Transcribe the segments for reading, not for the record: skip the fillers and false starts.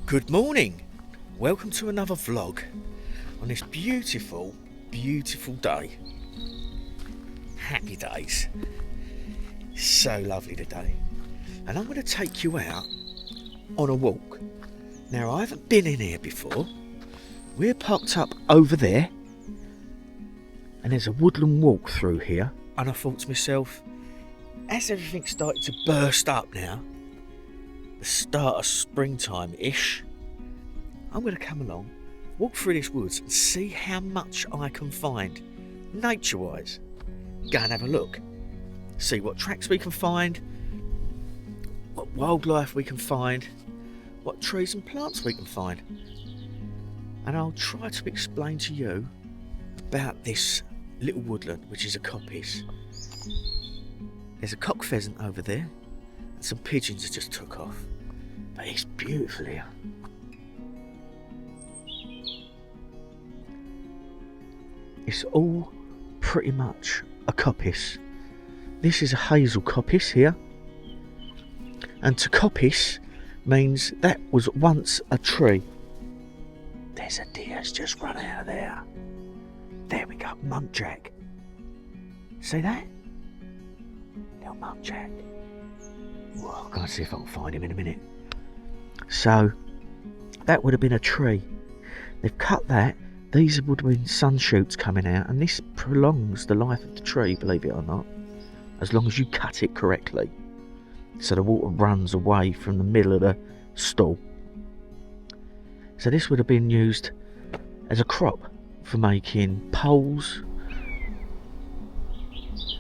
Good morning, welcome to another vlog on this beautiful day. Happy days, so lovely today, and I'm going to take you out on a walk. Now I haven't been in here before. We're parked up over there and there's a woodland walk through here, and I thought to myself, as everything started to burst up now, the start of springtime-ish, I'm going to come along, walk through this woods and see how much I can find nature-wise. Go and have a look, see what tracks we can find, what wildlife we can find, what trees and plants we can find, and I'll try to explain to you about this little woodland, which is a coppice. There's a cock pheasant over there, and some pigeons have just took off, but it's beautiful here. It's all pretty much a coppice. This is a hazel coppice here, and to coppice means that was once a tree. There's a deer's just run out of there. There we go, muntjac. See that? Little muntjac. Well, I'm going to see if I can find him in a minute. So, that would have been a tree. They've cut that. These would have been sun shoots coming out, and this prolongs the life of the tree, believe it or not, as long as you cut it correctly, so the water runs away from the middle of the stall. So this would have been used as a crop for making poles.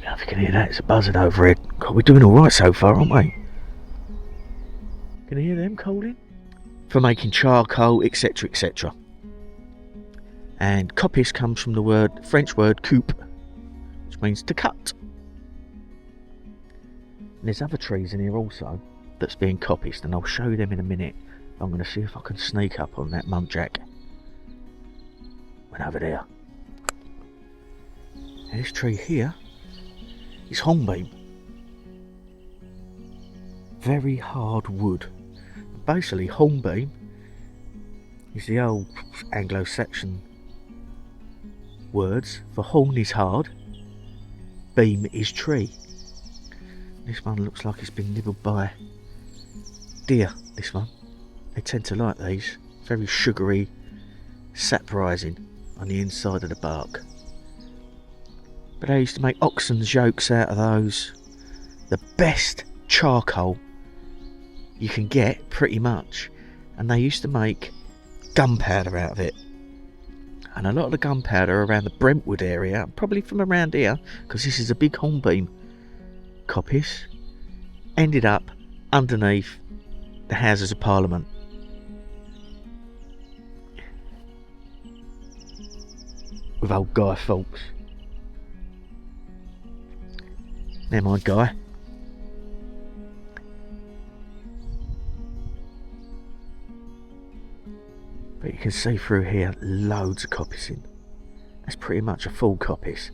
If you can hear that, it's a buzzing overhead. God, we're doing alright so far, aren't we? Can you hear them calling? For making charcoal, etc, etc. And coppice comes from the French word coupe, which means to cut. And there's other trees in here also that's being coppiced, and I'll show you them in a minute. I'm going to see if I can sneak up on that muntjac. Went over there. And this tree here is hornbeam. Very hard wood. Basically, hornbeam is the old Anglo-Saxon words for horn is hard, beam is tree. This one looks like it's been nibbled by deer, this one. They tend to like these. Very sugary, sap rising on the inside of the bark. But they used to make oxen's yokes out of those. The best charcoal you can get, pretty much. And they used to make gunpowder out of it. And a lot of the gunpowder around the Brentwood area, probably from around here, because this is a big hornbeam coppice, ended up underneath the Houses of Parliament. With old Guy Fawkes. Never mind, Guy. But you can see through here loads of coppicing. That's pretty much a full coppice.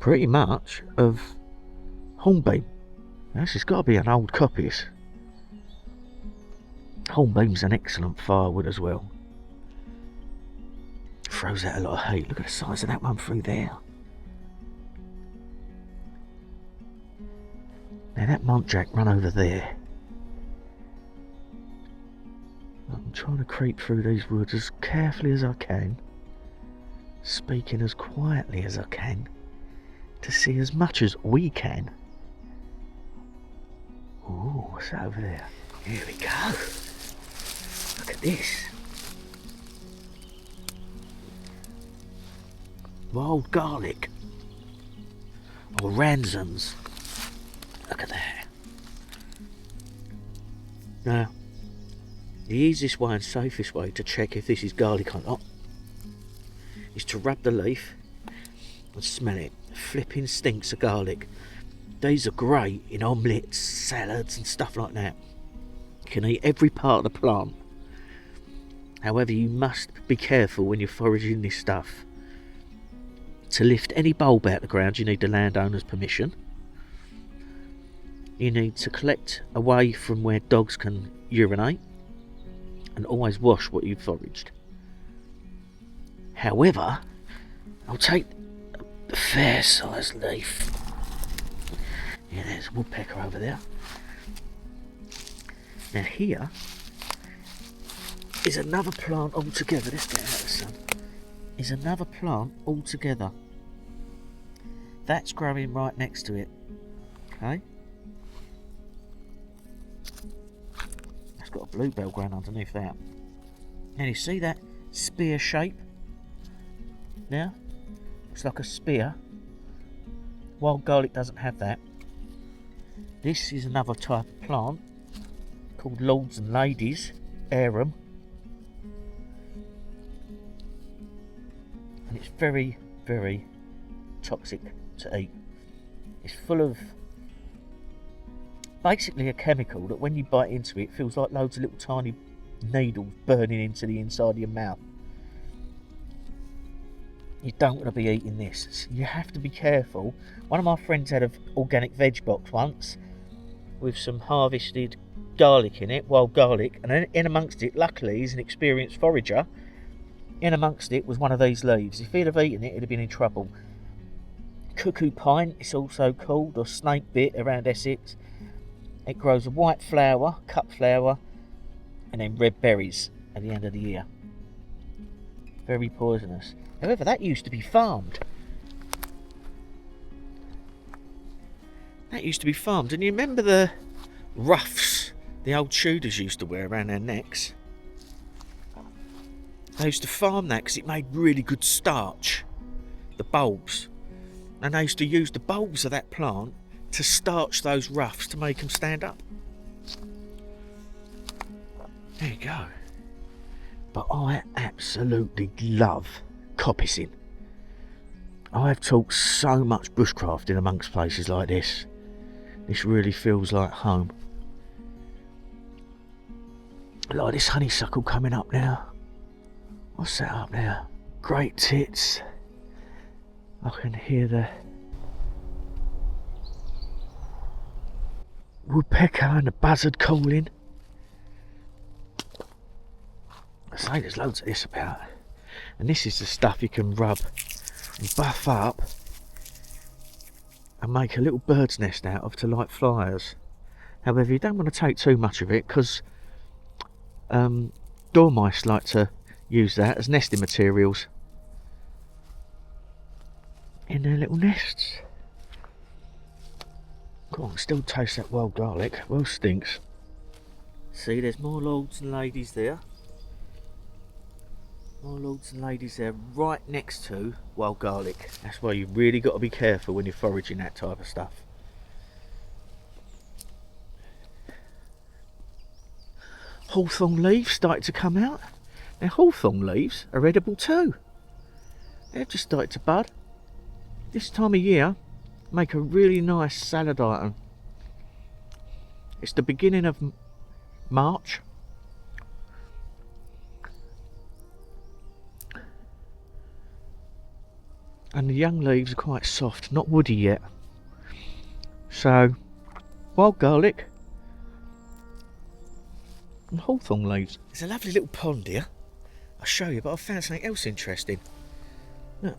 Pretty much of hornbeam. This has got to be an old coppice. Hornbeam's an excellent firewood as well. Throws out a lot of heat. Look at the size of that one through there. Now that muntjac run over there. I'm trying to creep through these woods as carefully as I can, speaking as quietly as I can, to see as much as we can. Ooh, what's over there? Here we go. Look at this. Wild garlic. Or ransoms. Look at that. Now, the easiest way and safest way to check if this is garlic or not is to rub the leaf and smell it. Flipping stinks of garlic. These are great in omelettes, salads and stuff like that. You can eat every part of the plant. However, you must be careful when you're foraging this stuff. To lift any bulb out of the ground, you need the landowner's permission. You need to collect away from where dogs can urinate. and always wash what you've foraged. However, I'll take the fair sized leaf. Yeah, there's a woodpecker over there. Now here is another plant altogether. Let's get out of the sun. Is another plant altogether. That's growing right next to it. Okay. That's got a bluebell growing underneath that. And you see that spear shape? Now, looks like a spear. Wild garlic doesn't have that. This is another type of plant called Lords and Ladies Arum. And it's very, very toxic to eat. It's full of basically a chemical that when you bite into it, feels like loads of little tiny needles burning into the inside of your mouth. You don't want to be eating this. You have to be careful. One of my friends had an organic veg box once with some harvested garlic in it, wild garlic, and then in amongst it, luckily he's an experienced forager, in amongst it was one of these leaves. If he'd have eaten it, he'd have been in trouble. Cuckoo pine, it's also called, or snake bit around Essex. It grows a white flower, cut flower, and then red berries at the end of the year. Very poisonous. However, that used to be farmed. That used to be farmed. And you remember the ruffs the old Tudors used to wear around their necks? They used to farm that because it made really good starch. The bulbs. And they used to use the bulbs of that plant to starch those ruffs to make them stand up. There you go. But I absolutely love coppicing. I've taught so much bushcrafting amongst places like this. This really feels like home. Like this honeysuckle coming up now. What's that up there? Great tits. I can hear the woodpecker and the buzzard calling. I say there's loads of this about. And this is the stuff you can rub and buff up and make a little bird's nest out of to light flyers. However, you don't want to take too much of it because dormice like to use that as nesting materials in their little nests. Go on, still taste that wild garlic. Well, stinks. See, there's more lords and ladies there. More lords and ladies there, right next to wild garlic. That's why you've really got to be careful when you're foraging that type of stuff. Hawthorn leaves started to come out. Now hawthorn leaves are edible too. They've just started to bud. This time of year, make a really nice salad item. It's the beginning of March. And the young leaves are quite soft, not woody yet. So, wild garlic and hawthorn leaves. There's a lovely little pond here. I'll show you, but I found something else interesting. Look,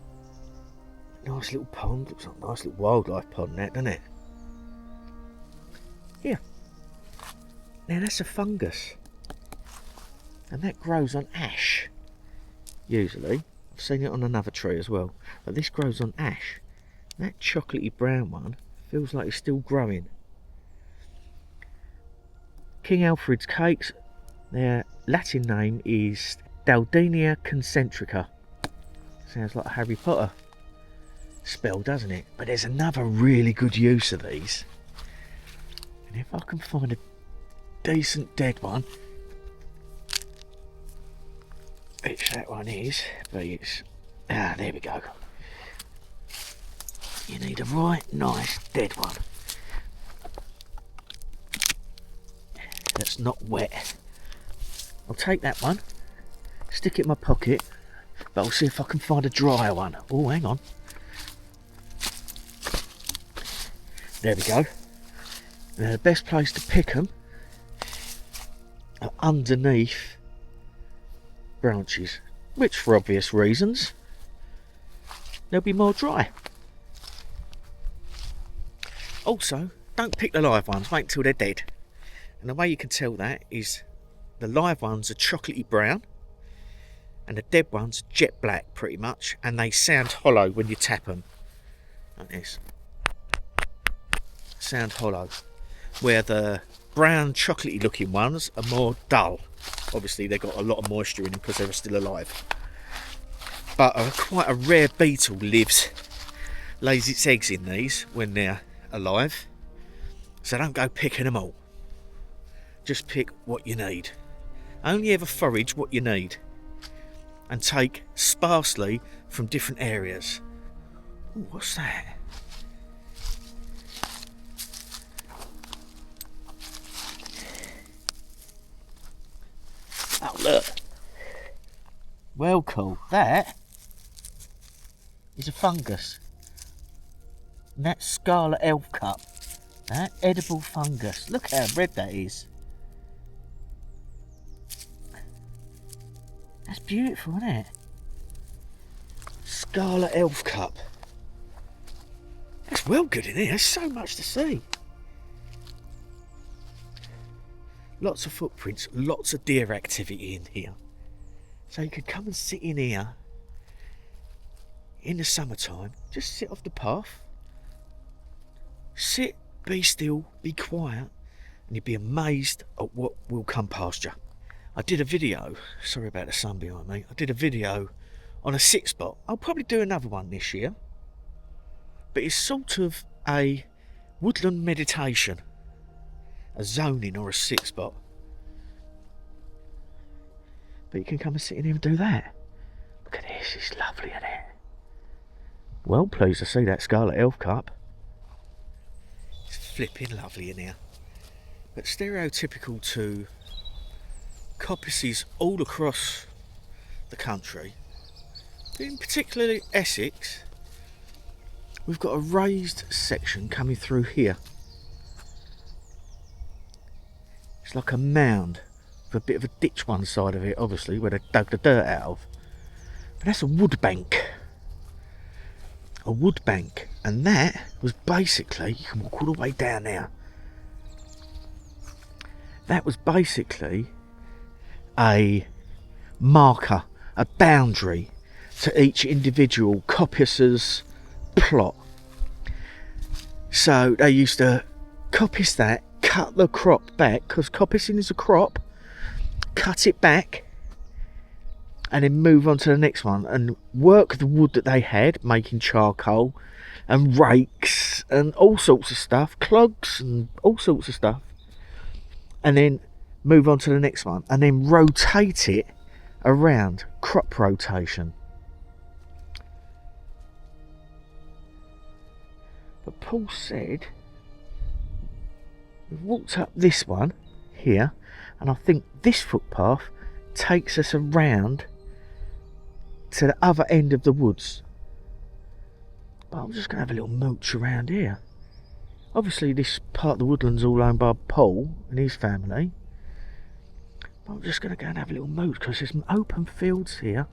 nice little pond. Looks like a nice little wildlife pond there, doesn't it? Here. Now that's a fungus. And that grows on ash, usually. I've seen it on another tree as well, but this grows on ash. That chocolatey brown one feels like it's still growing. King Alfred's cakes, their Latin name is Daldenia concentrica. Sounds like a Harry Potter spell, doesn't it? But there's another really good use of these. And if I can find a decent dead one, which that one is, but it's, there we go. You need a right nice dead one that's not wet. I'll take that one, stick it in my pocket, but I'll see if I can find a drier one. Oh, hang on. There we go. Now the best place to pick them are underneath branches, which for obvious reasons they'll be more dry. Also, don't pick the live ones, wait until they're dead. And the way you can tell that is the live ones are chocolatey brown and the dead ones are jet black pretty much, and they sound hollow when you tap them. Like this. Sound hollow. Where the brown chocolatey looking ones are more dull. Obviously they've got a lot of moisture in them because they're still alive. But quite a rare beetle lays its eggs in these when they're alive. So don't go picking them all. Just pick what you need. Only ever forage what you need. And take sparsely from different areas. Ooh, what's that? Oh, look. Well, cool. That is a fungus. And that's scarlet elf cup. That edible fungus. Look how red that is. That's beautiful, isn't it? Scarlet elf cup. That's well good in here. There's so much to see. Lots of footprints, lots of deer activity in here. So you could come and sit in here in the summertime. Just sit off the path. Sit, be still, be quiet, and you'd be amazed at what will come past you. I did a video, sorry about the sun behind me, I did a video on a sit spot. I'll probably do another one this year. But it's sort of a woodland meditation. A zoning or a sit spot. But you can come and sit in here and do that. Look at this, it's lovely, isn't it? Well pleased to see that scarlet elf cup. It's flipping lovely in here. But stereotypical to coppices all across the country, in particularly Essex, we've got a raised section coming through here. It's like a mound with a bit of a ditch one side of it, obviously, where they dug the dirt out of. But that's a wood bank. A wood bank. And that was basically, you can walk all the way down there. That was basically a marker, a boundary to each individual coppicer's plot. So they used to coppice that, cut the crop back, because coppicing is a crop, cut it back and then move on to the next one and work the wood that they had, making charcoal and rakes and all sorts of stuff, clogs and all sorts of stuff, and then move on to the next one and then rotate it around. Crop rotation. But Paul said we've walked up this one here, and I think this footpath takes us around to the other end of the woods. But I'm just going to have a little mooch around here. Obviously this part of the woodland's all owned by Paul and his family. But I'm just going to go and have a little mooch because there's some open fields here.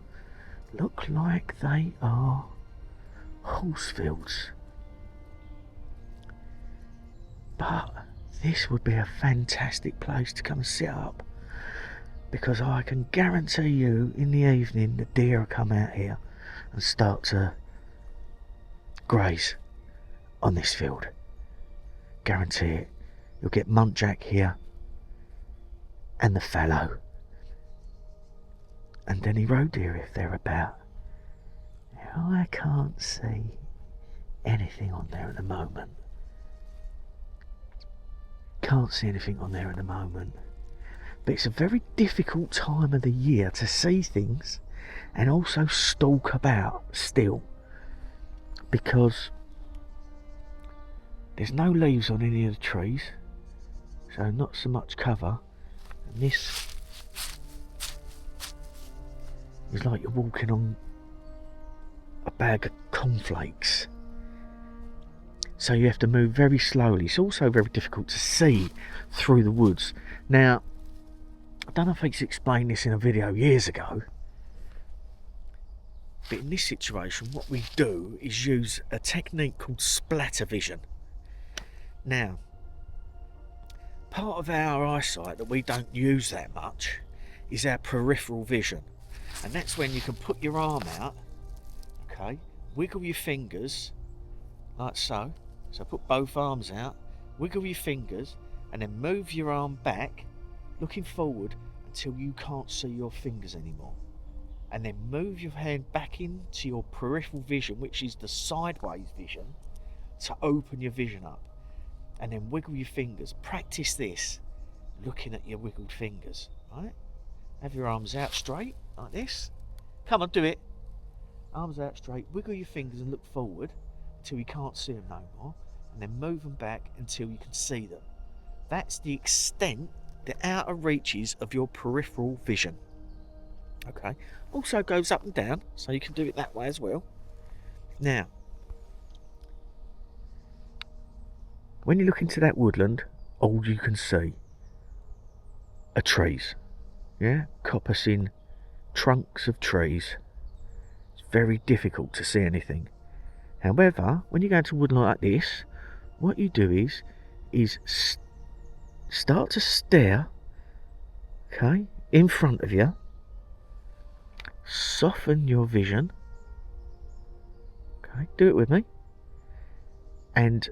Look like they are horse fields. But this would be a fantastic place to come and sit up, because I can guarantee you in the evening the deer will come out here and start to graze on this field. Guarantee it. You'll get muntjac here and the fallow and any roe deer if they're about. Now, I can't see anything on there at the moment. Can't see anything on there at the moment. But it's a very difficult time of the year to see things and also stalk about still, because there's no leaves on any of the trees, so not so much cover, and this is like you're walking on a bag of cornflakes. So you have to move very slowly. It's also very difficult to see through the woods. Now, I don't know if he's explained this in a video years ago, But in this situation, what we do is use a technique called splatter vision. Now, part of our eyesight that we don't use that much is our peripheral vision. And that's when you can put your arm out, okay, wiggle your fingers, like so. So put both arms out, wiggle your fingers, and then move your arm back, looking forward until you can't see your fingers anymore. And then move your hand back into your peripheral vision, which is the sideways vision, to open your vision up. And then wiggle your fingers. Practice this, looking at your wiggled fingers, right? Have your arms out straight, like this. Come on, do it. Arms out straight, wiggle your fingers and look forward until you can't see them no more. And then move them back until you can see them. That's the extent, the outer reaches of your peripheral vision. Okay, also goes up and down, so you can do it that way as well. Now, when you look into that woodland, all you can see are trees. Yeah, coppicing trunks of trees. It's very difficult to see anything. However, when you go into woodland like this, what you do is start to stare, okay, in front of you. Soften your vision. Okay, do it with me. And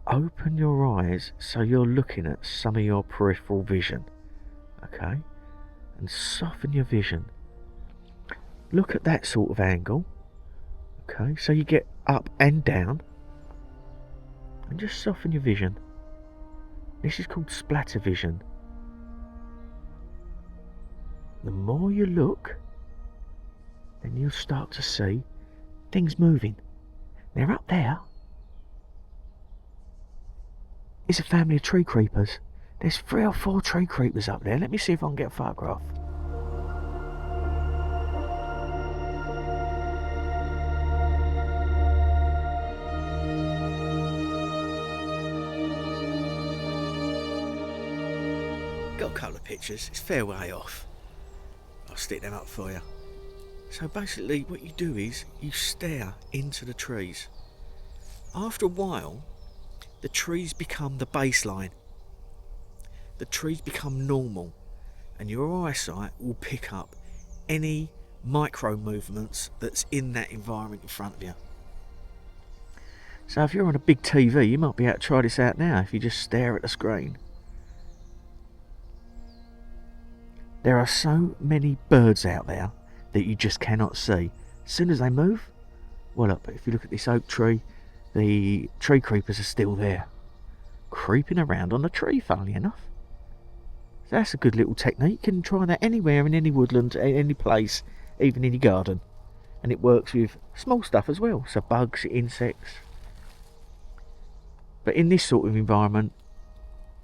open your eyes so you're looking at some of your peripheral vision. Okay, and soften your vision. Look at that sort of angle. Okay, so you get up and down. And just soften your vision. This is called splatter vision. The more you look, then you'll start to see things moving. They're up there. It's a family of tree creepers. There's 3 or 4 tree creepers up there. Let me see if I can get a photograph. Got a couple of pictures. It's a fair way off. I'll stick them up for you. So basically what you do is you stare into the trees. After a while, the trees become the baseline. The trees become normal, and your eyesight will pick up any micro movements that's in that environment in front of you. So if you're on a big TV, you might be able to try this out now if you just stare at the screen. There are so many birds out there that you just cannot see. As soon as they move, well, look, if you look at this oak tree, the tree creepers are still there, creeping around on the tree, funnily enough. So that's a good little technique. You can try that anywhere in any woodland, any place, even in your garden. And it works with small stuff as well, so bugs, insects. But in this sort of environment,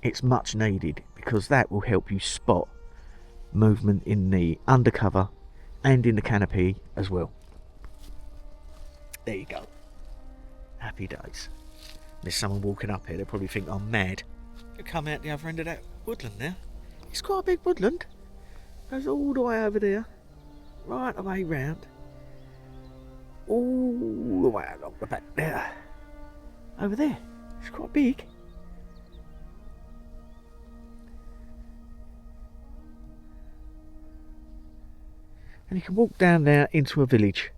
it's much needed, because that will help you spot movement in the undercover and in the canopy as well. There you go. Happy days. There's someone walking up here, they'll probably think I'm mad. I'll come out the other end of that woodland now. It's quite a big woodland. Goes all the way over there, right the way round, all the way along the back there. Over there. It's quite big. And you can walk down there into a village,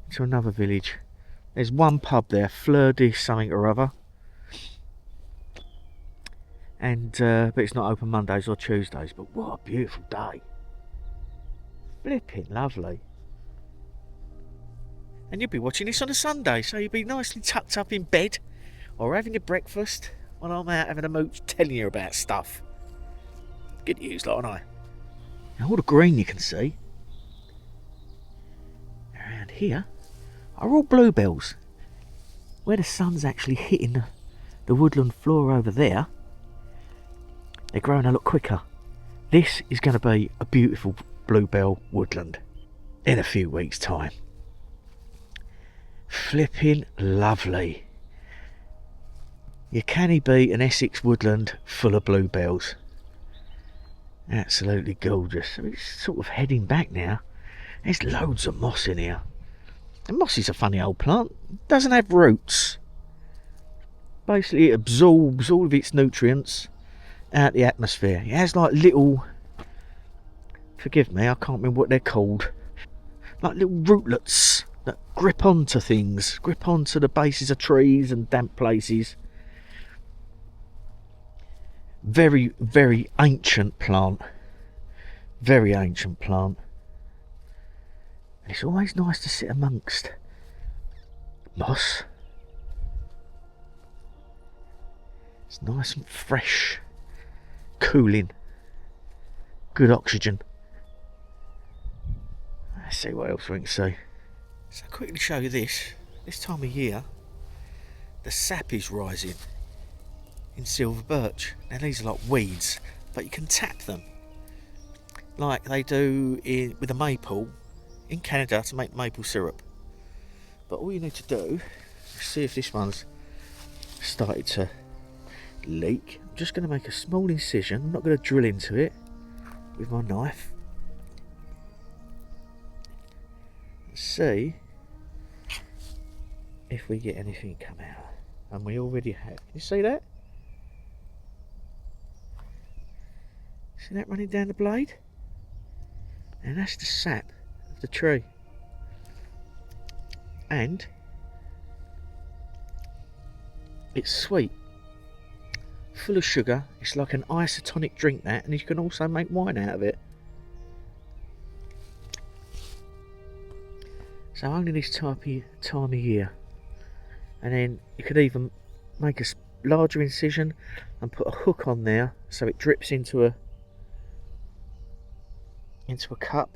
into another village. There's one pub there, Fleur de something or other. And but it's not open Mondays or Tuesdays. But what a beautiful day. Flipping lovely. And you'll be watching this on a Sunday, so you'll be nicely tucked up in bed or having your breakfast while I'm out having a mooch telling you about stuff. Good news, like, aren't I? Now all the green you can see around here are all bluebells. Where the sun's actually hitting the woodland floor over there, they're growing a lot quicker. This is going to be a beautiful bluebell woodland in a few weeks' time. Flipping lovely. You canny beat an Essex woodland full of bluebells. Absolutely gorgeous. I mean, it's sort of heading back now. There's loads of moss in here. And moss is a funny old plant. It doesn't have roots. Basically it absorbs all of its nutrients out the atmosphere. It has like little, forgive me, I can't remember what they're called, like little rootlets that grip onto things, grip onto the bases of trees and damp places. Very, very ancient plant. Very ancient plant. And it's always nice to sit amongst moss. It's nice and fresh, cooling, good oxygen. Let's see what else we can see. So I'll quickly show you this. This time of year, the sap is rising in silver birch. Now these are like weeds, but you can tap them like they do with a maple in Canada to make maple syrup. But all you need to do is see if this one's started to leak. I'm just going to make a small incision. I'm not going to drill into it with my knife. Let's see if we get anything come out. And we already have. Can you see that? See that running down the blade? And that's the sap of the tree. And it's sweet, full of sugar. It's like an isotonic drink, that, and you can also make wine out of it. So only this time of year. And then you could even make a larger incision and put a hook on there so it drips into a cup,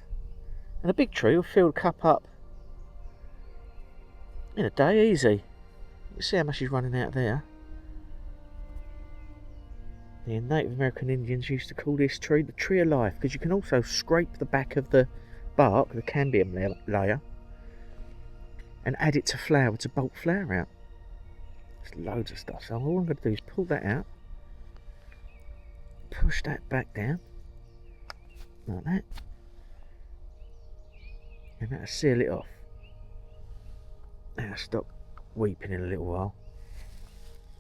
and a big tree will fill the cup up in a day, easy. You see how much is running out there. The Native American Indians used to call this tree the tree of life, because you can also scrape the back of the bark, the cambium layer, and add it to flour to bulk flour out. There's loads of stuff. So all I'm going to do is pull that out, push that back down like that, and that'll seal it off. Now stop weeping in a little while.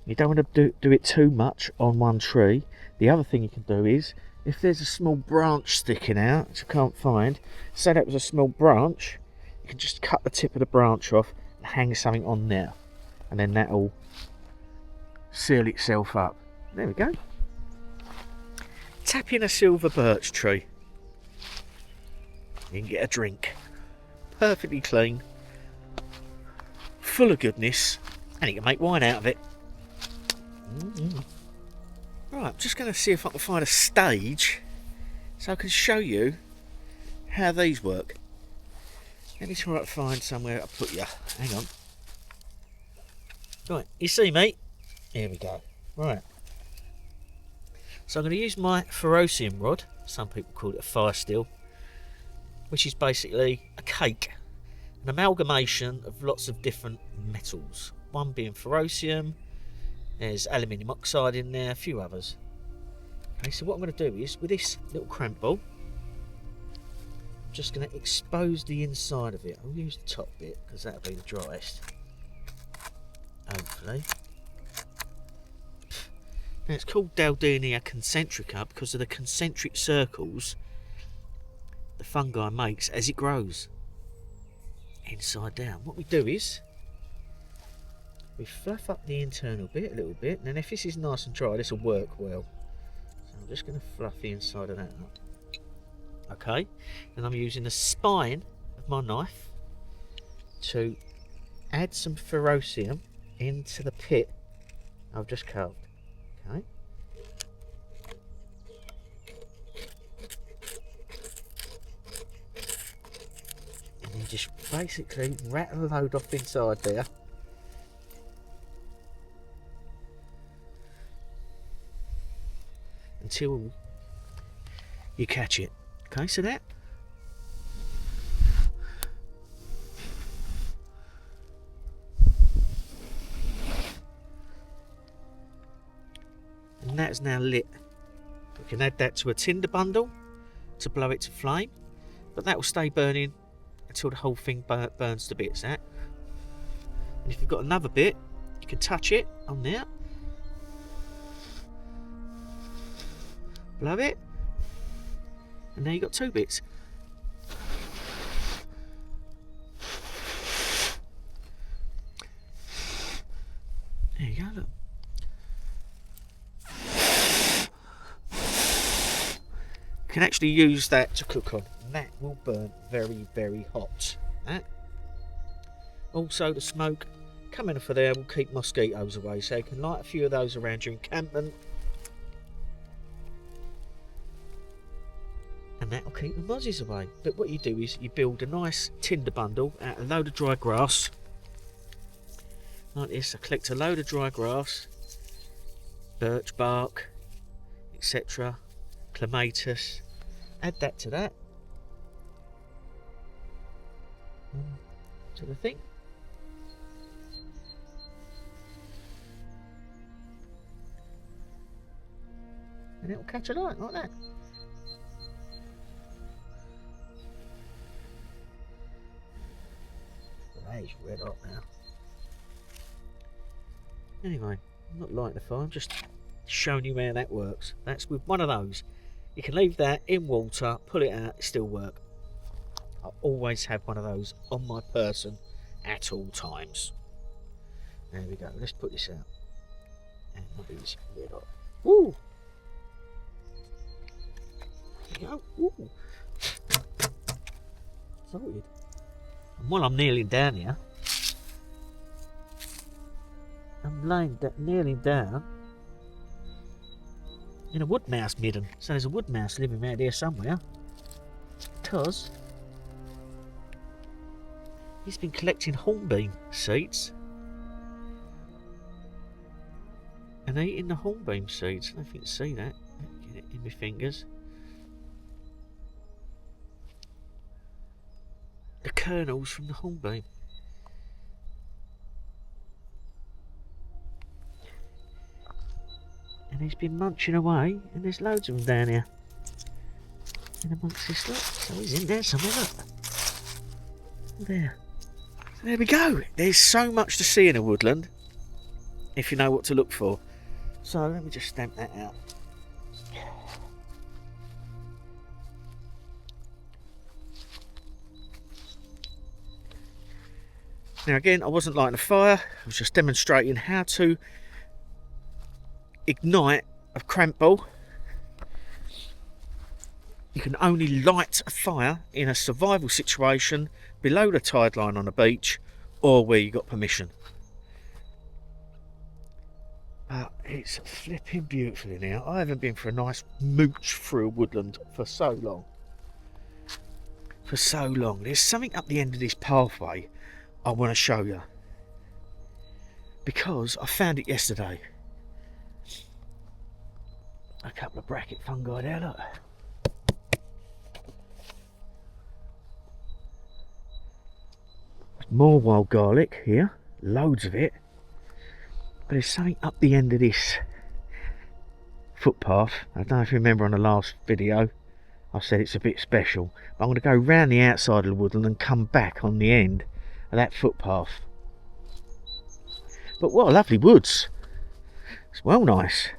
You don't want to do it too much on one tree. The other thing you can do is, if there's a small branch sticking out which I can't find, say that was a small branch, you can just cut the tip of the branch off and hang something on there, and then that'll seal itself up. There we go. Tap in a silver birch tree. You can get a drink. Perfectly clean, full of goodness, and you can make wine out of it. Right, I'm just going to see if I can find a stage so I can show you how these work. Let me try to find somewhere to put you. Hang on. Right, you see me? Here we go. Right. So I'm going to use my ferrocium rod. Some people call it a fire steel, which is basically a cake, an amalgamation of lots of different metals. One being ferrocium, there's aluminium oxide in there, a few others. Okay, so what I'm going to do is, with this little cramp ball, I'm just going to expose the inside of it. I'll use the top bit because that'll be the driest, hopefully. Now it's called Daldenia concentrica because of the concentric circles the fungi makes as it grows inside down. What we do is we fluff up the internal bit a little bit, and then if this is nice and dry, this will work well. So I'm just going to fluff the inside of that up. Okay, and I'm using the spine of my knife to add some ferrocium into the pit I've just carved. Okay. And then just basically rattle a load off inside there. Until you catch it. Okay, so that. And that's now lit. We can add that to a tinder bundle to blow it to flame, but that will stay burning until the whole thing burns to bits. That. And if you've got another bit, you can touch it on there. Blow it. And now you've got 2 bits. There you go, look. You can actually use that to cook on, and that will burn very, very hot. Also, the smoke coming off of there will keep mosquitoes away, so you can light a few of those around your encampment, and that will keep the mozzies away. But what you do is you build a nice tinder bundle out of a load of dry grass, like this. I collect a load of dry grass, birch bark, etc., clematis, add that to that, to the thing, and it will catch a light like that. That is red hot now. Anyway, I'm not lighting the fire, I'm just showing you how that works. That's with one of those. You can leave that in water, pull it out, it still work. I always have one of those on my person at all times. There we go, let's put this out. And I'll do this red hot. Woo! There you go. Woo! Sorted. And while I'm kneeling down here, I'm kneeling down in a wood mouse midden. So there's a wood mouse living around here somewhere, because he's been collecting hornbeam seeds and eating the hornbeam seeds. I don't know if you can see that. Get it in my fingers. The kernels from the hornbeam. And he's been munching away, and there's loads of them down here. In amongst this lot. So he's in there somewhere, look. There. So there we go. There's so much to see in a woodland, if you know what to look for. So let me just stamp that out. Now again, I wasn't lighting a fire, I was just demonstrating how to ignite a cramp ball. You can only light a fire in a survival situation below the tide line on a beach, or where you got permission. But it's flipping beautiful in here. I haven't been for a nice mooch through a woodland for so long. For so long. There's something up the end of this pathway I want to show you, because I found it yesterday. A couple of bracket fungi there, look. More wild garlic here, loads of it. But there's something up the end of this footpath. I don't know if you remember on the last video, I said it's a bit special. But I'm going to go round the outside of the woodland and come back on the end of that footpath. But what a lovely woods. It's well nice.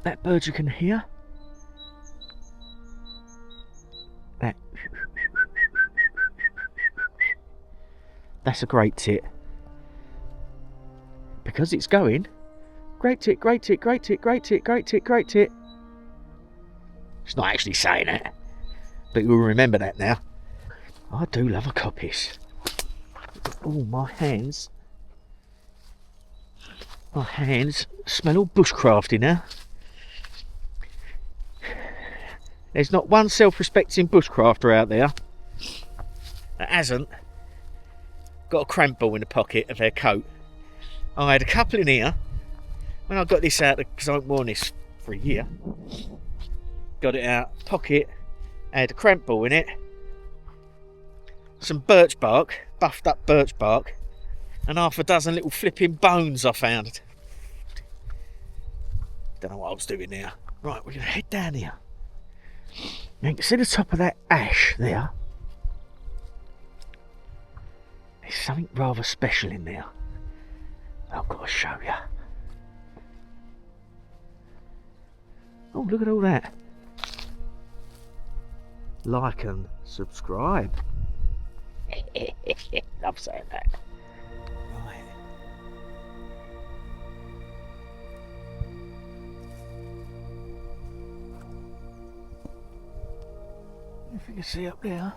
That bird you can hear, that, that's a great tit, because it's going great tit, great tit, great tit, great tit, great tit, great tit. It's not actually saying it, but you'll remember that now. I do love a coppice. Oh, my hands smell all bushcrafty now. There's not one self-respecting bushcrafter out there that hasn't got a cramp ball in the pocket of their coat. I had a couple in here when I got this out, because I haven't worn this for a year. Got it out, pocket, had a cramp ball in it, some birch bark, buffed up birch bark, and half a dozen little flipping bones I found. Don't know what I was doing now. Right, we're going to head down here. Now you can see the top of that ash there. There's something rather special in there. I've got to show you. Oh, look at all that. Like and subscribe. Love saying that. Right. If you can see up there,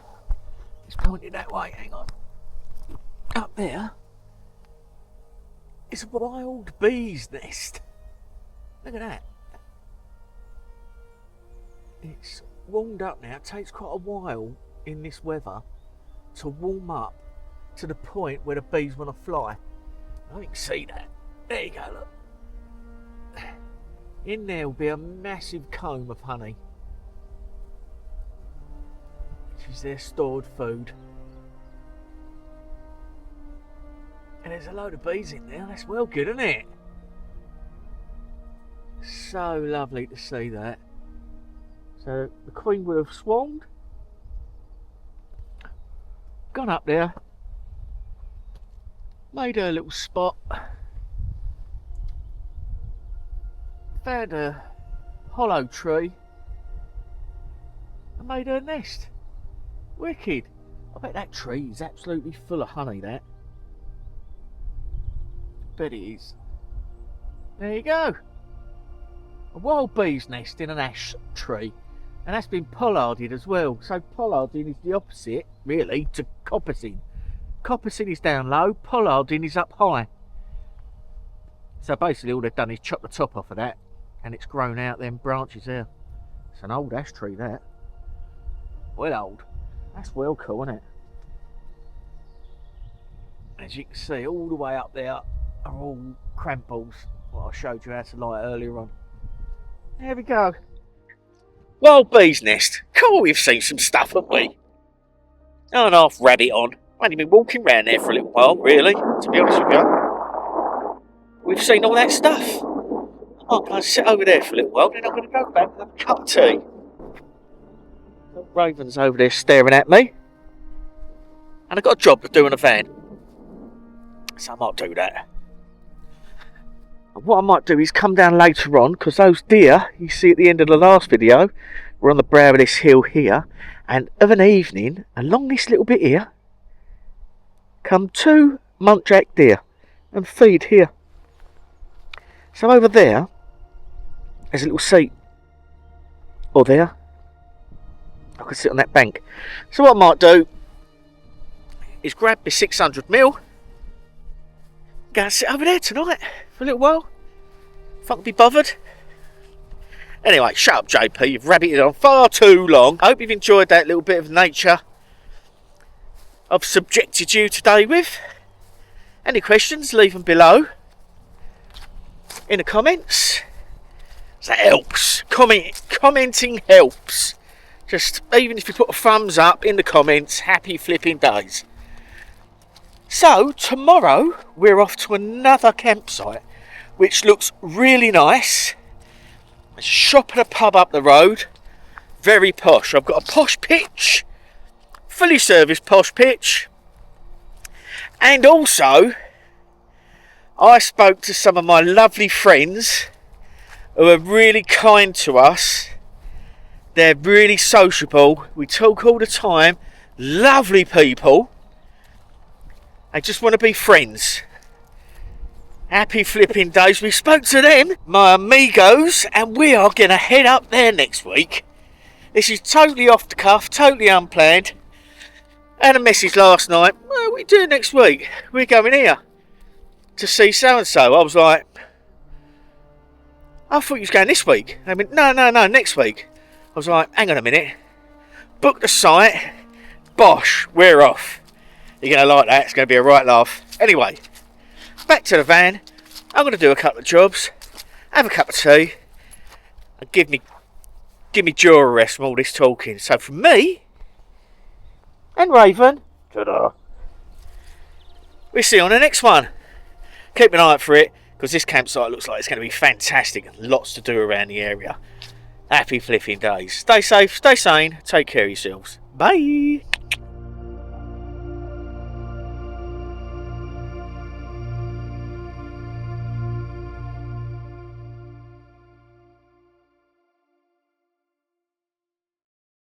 it's pointed that way, hang on. Up there, it's a wild bee's nest. Look at that. It's warmed up now. It takes quite a while in this weather to warm up to the point where the bees want to fly. I can see that. There you go, look. In there will be a massive comb of honey, which is their stored food. And there's a load of bees in there. That's well good, isn't it? So lovely to see that. So the queen would have swarmed, gone up there, made her little spot, found a hollow tree and made her nest. Wicked. I bet that tree is absolutely full of honey, that. Bet it is. There you go. A wild bee's nest in an ash tree. And that's been pollarded as well. So pollarding is the opposite, really, to coppicing. Coppicing is down low, pollarding is up high. So basically all they've done is chop the top off of that, and it's grown out them branches there. It's an old ash tree, that. Well old. That's well cool, isn't it? As you can see, all the way up there are all cramples, what I showed you how to light earlier on. There we go. Wild bee's nest. Cool, we've seen some stuff, haven't we? Oh, and half rabbit on. I've only been walking around there for a little while, really, to be honest with you. We've seen all that stuff. I'm going to sit over there for a little while, then I'm going to go back and have a cup of tea. The Raven's over there staring at me. And I've got a job to do in a van. So I might do that. And what I might do is come down later on, because those deer you see at the end of the last video were on the brow of this hill here, and of an evening along this little bit here come 2 muntjac deer and feed here. So over there there's a little seat, or there I could sit on that bank. So what I might do is grab my 600mm, go and sit over there tonight for a little while, if I can be bothered. Anyway, shut up JP, you've rabbited on far too long. I hope you've enjoyed that little bit of nature I've subjected you today with. Any questions, leave them below in the comments. So that helps. Commenting helps. Just, even if you put a thumbs up in the comments, happy flipping days. So, tomorrow we're off to another campsite, which looks really nice. There's a shop and a pub up the road. Very posh. I've got a posh pitch, fully serviced posh pitch. And also, I spoke to some of my lovely friends who are really kind to us. They're really sociable. We talk all the time. Lovely people. They just want to be friends. Happy flipping days. We spoke to them, my amigos, and we are going to head up there next week. This is totally off the cuff, totally unplanned. I had a message last night. What are we doing next week? We're going here to see so and so. I was like, I thought you was going this week. They went, no, next week. I was like, hang on a minute. Book the site. Bosh, we're off. You're going to like that. It's going to be a right laugh. Anyway, back to the van. I'm going to do a couple of jobs, have a cup of tea, and give me jaw a rest from all this talking. So from me and Raven, ta-da. We'll see you on the next one. Keep an eye out for it, because this campsite looks like it's going to be fantastic and lots to do around the area. Happy flipping days. Stay safe, stay sane, take care of yourselves. Bye.